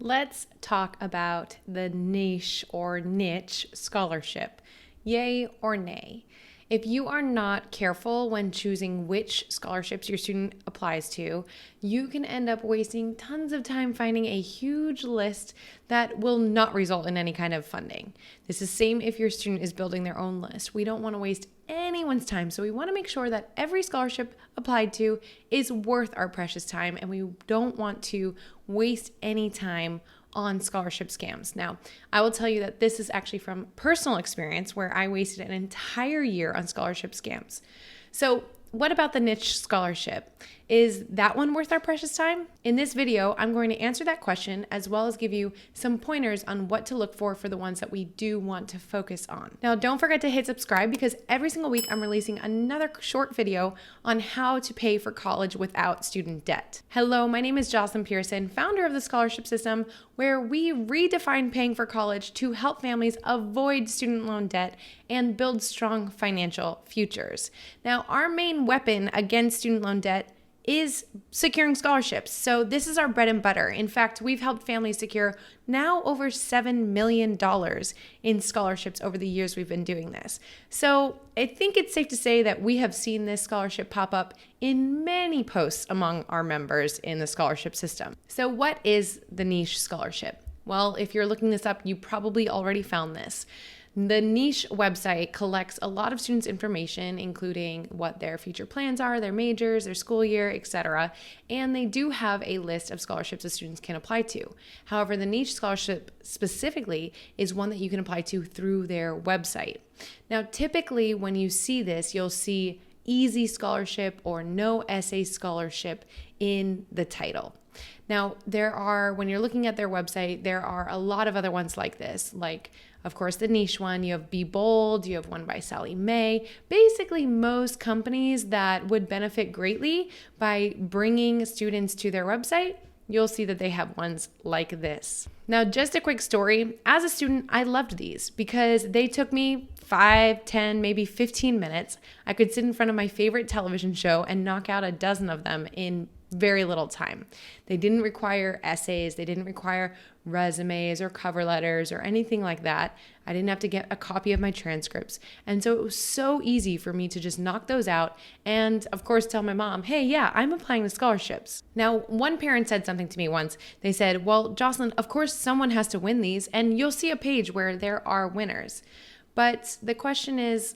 Let's talk about the niche or niche scholarship. Yay or nay? If you are not careful when choosing which scholarships your student applies to, you can end up wasting tons of time finding a huge list that will not result in any kind of funding. This is same if your student is building their own list. We don't want to waste anyone's time, so we want to make sure that every scholarship applied to is worth our precious time, and we don't want to waste any time on scholarship scams. Now, I will tell you that this is actually from personal experience where I wasted an entire year on scholarship scams. So, what about the niche scholarship? Is that one worth our precious time? In this video, I'm going to answer that question as well as give you some pointers on what to look for the ones that we do want to focus on. Now, don't forget to hit subscribe because every single week I'm releasing another short video on how to pay for college without student debt. Hello, my name is Jocelyn Pearson, founder of the Scholarship System, where we redefine paying for college to help families avoid student loan debt and build strong financial futures. Now, our main weapon against student loan debt is securing scholarships. So this is our bread and butter. In fact, we've helped families secure now over $7 million in scholarships over the years we've been doing this. So I think it's safe to say that we have seen this scholarship pop up in many posts among our members in the scholarship system. So what is the niche scholarship? Well, if you're looking this up, you probably already found this. The niche website collects a lot of students' information, including what their future plans are, their majors, their school year, etc. And they do have a list of scholarships that students can apply to. However, the niche scholarship specifically is one that you can apply to through their website. Now, typically when you see this, you'll see easy scholarship or no essay scholarship in the title. Now, when you're looking at their website, there are a lot of other ones like this, like, of course, the niche one. You have Be Bold, you have one by Sally Mae. Basically, most companies that would benefit greatly by bringing students to their website, you'll see that they have ones like this. Now, just a quick story. As a student, I loved these because they took me 5, 10, maybe 15 minutes. I could sit in front of my favorite television show and knock out a dozen of them in very little time. They didn't require essays. They didn't require resumes or cover letters or anything like that. I didn't have to get a copy of my transcripts. And so it was so easy for me to just knock those out and, of course, tell my mom, hey, yeah, I'm applying to scholarships. Now, one parent said something to me once. They said, well, Jocelyn, of course, someone has to win these, and you'll see a page where there are winners. But the question is,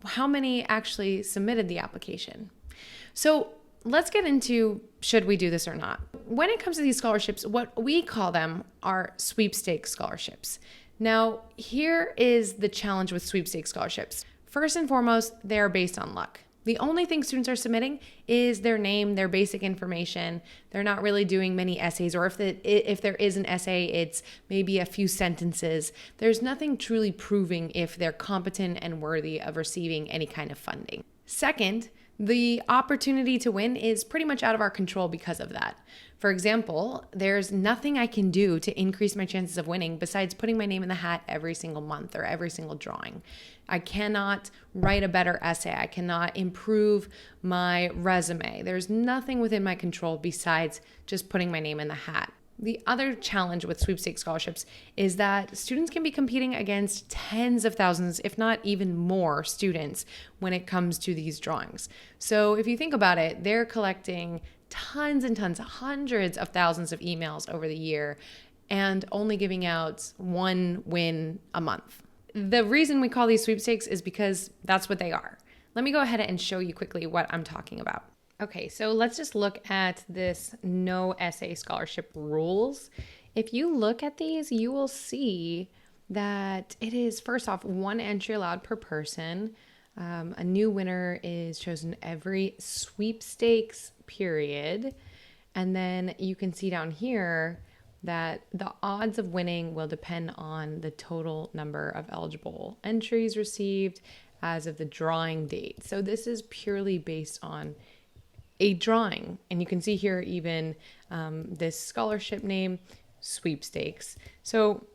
how many actually submitted the application? So let's get into should we do this or not. When it comes to these scholarships, what we call them are sweepstakes scholarships. Now, here is the challenge with sweepstakes scholarships. First and foremost, they're based on luck. The only thing students are submitting is their name, their basic information. They're not really doing many essays, or if there is an essay, it's maybe a few sentences. There's nothing truly proving if they're competent and worthy of receiving any kind of funding. Second, the opportunity to win is pretty much out of our control because of that. For example, there's nothing I can do to increase my chances of winning besides putting my name in the hat every single month or every single drawing. I cannot write a better essay. I cannot improve my resume. There's nothing within my control besides just putting my name in the hat. The other challenge with sweepstakes scholarships is that students can be competing against tens of thousands, if not even more students when it comes to these drawings. So if you think about it, they're collecting tons and tons, hundreds of thousands of emails over the year and only giving out one win a month. The reason we call these sweepstakes is because that's what they are. Let me go ahead and show you quickly what I'm talking about. Okay, so let's just look at this no essay scholarship rules. If you look at these, you will see that it is, first off, one entry allowed per person. A new winner is chosen every sweepstakes period. And then you can see down here that the odds of winning will depend on the total number of eligible entries received as of the drawing date. So this is purely based on a drawing. And you can see here even this scholarship name, sweepstakes. So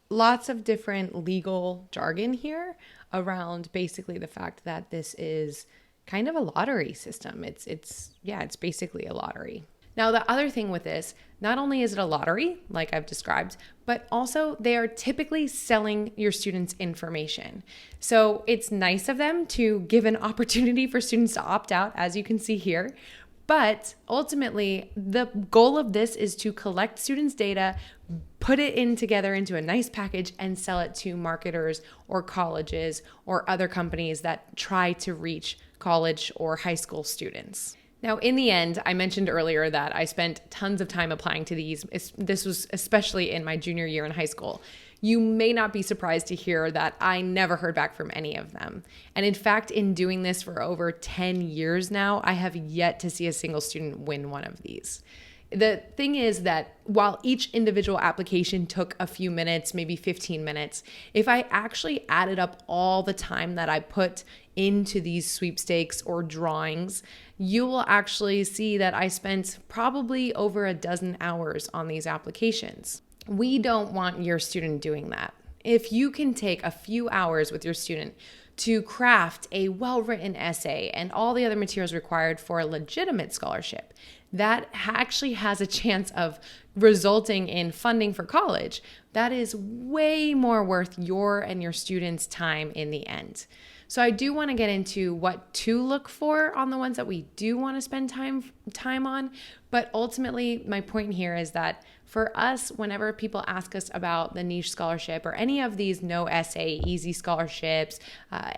lots of different legal jargon here around basically the fact that this is kind of a lottery system. It's basically a lottery. Now, the other thing with this, not only is it a lottery, like I've described, but also they are typically selling your students information. So it's nice of them to give an opportunity for students to opt out, as you can see here. But ultimately, the goal of this is to collect students' data, put it in together into a nice package, and sell it to marketers or colleges or other companies that try to reach college or high school students. Now, in the end, I mentioned earlier that I spent tons of time applying to these. This was especially in my junior year in high school. You may not be surprised to hear that I never heard back from any of them. And in fact, in doing this for over 10 years now, I have yet to see a single student win one of these. The thing is that while each individual application took a few minutes, maybe 15 minutes, if I actually added up all the time that I put into these sweepstakes or drawings, you will actually see that I spent probably over a dozen hours on these applications. We don't want your student doing that. If you can take a few hours with your student to craft a well-written essay and all the other materials required for a legitimate scholarship, that actually has a chance of resulting in funding for college, that is way more worth your and your students' time in the end. So I do want to get into what to look for on the ones that we do want to spend time on, but ultimately my point here is that for us, whenever people ask us about the niche scholarship or any of these no essay, easy scholarships,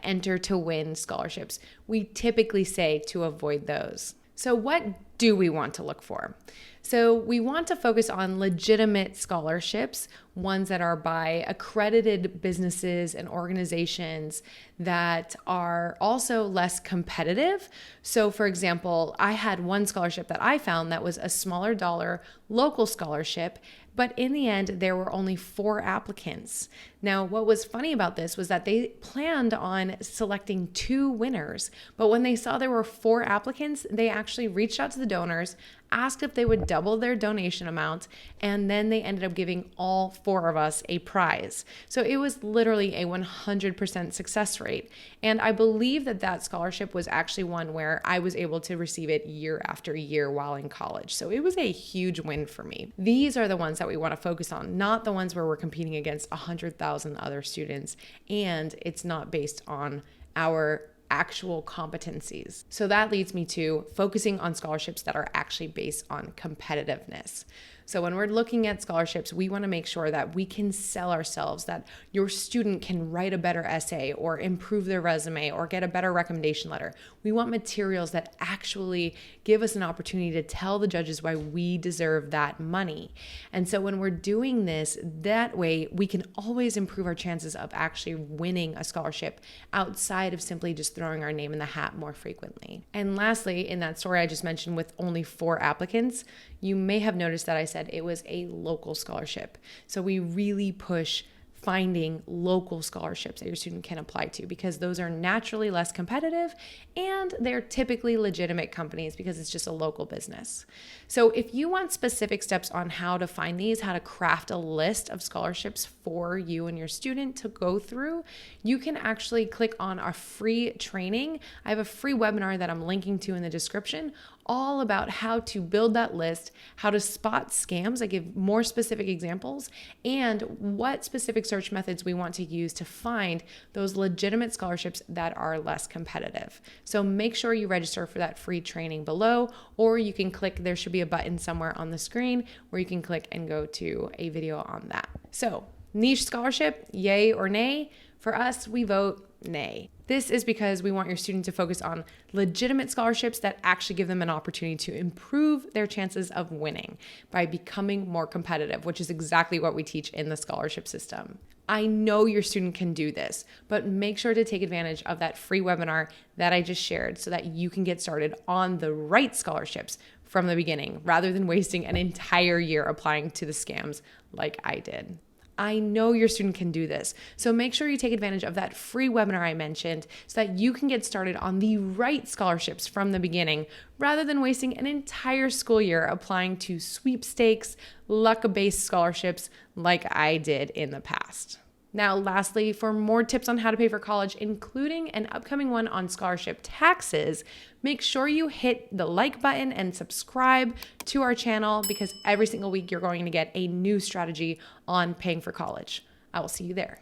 enter to win scholarships, we typically say to avoid those. So what do we want to look for? So we want to focus on legitimate scholarships, ones that are by accredited businesses and organizations that are also less competitive. So for example, I had one scholarship that I found that was a smaller dollar local scholarship, but in the end, there were only 4 applicants. Now, what was funny about this was that they planned on selecting 2 winners, but when they saw there were 4 applicants, they actually reached out to the donors, asked if they would double their donation amount, and then they ended up giving all 4 of us a prize. So it was literally a 100% success rate. And I believe that that scholarship was actually one where I was able to receive it year after year while in college. So it was a huge win for me. These are the ones that we want to focus on, not the ones where we're competing against 100,000 other students, and it's not based on our actual competencies. So that leads me to focusing on scholarships that are actually based on competitiveness. So when we're looking at scholarships, we want to make sure that we can sell ourselves, that your student can write a better essay or improve their resume or get a better recommendation letter. We want materials that actually give us an opportunity to tell the judges why we deserve that money. And so when we're doing this, that way we can always improve our chances of actually winning a scholarship outside of simply just throwing our name in the hat more frequently. And lastly, in that story I just mentioned with only 4 applicants, you may have noticed that I said it was a local scholarship. So we really push finding local scholarships that your student can apply to because those are naturally less competitive and they're typically legitimate companies because it's just a local business. So if you want specific steps on how to find these, how to craft a list of scholarships for you and your student to go through, you can actually click on our free training. I have a free webinar that I'm linking to in the description, all about how to build that list, how to spot scams. I give more specific examples and what specific search methods we want to use to find those legitimate scholarships that are less competitive. So make sure you register for that free training below, or you can click, there should be a button somewhere on the screen where you can click and go to a video on that. So niche scholarship, yay or nay? For us, we vote nay. This is because we want your student to focus on legitimate scholarships that actually give them an opportunity to improve their chances of winning by becoming more competitive, which is exactly what we teach in the scholarship system. I know your student can do this, but make sure to take advantage of that free webinar that I just shared so that you can get started on the right scholarships from the beginning rather than wasting an entire year applying to the scams like I did. I know your student can do this. So make sure you take advantage of that free webinar I mentioned so that you can get started on the right scholarships from the beginning rather than wasting an entire school year applying to sweepstakes, luck-based scholarships like I did in the past. Now, lastly, for more tips on how to pay for college, including an upcoming one on scholarship taxes, make sure you hit the like button and subscribe to our channel, because every single week you're going to get a new strategy on paying for college. I will see you there.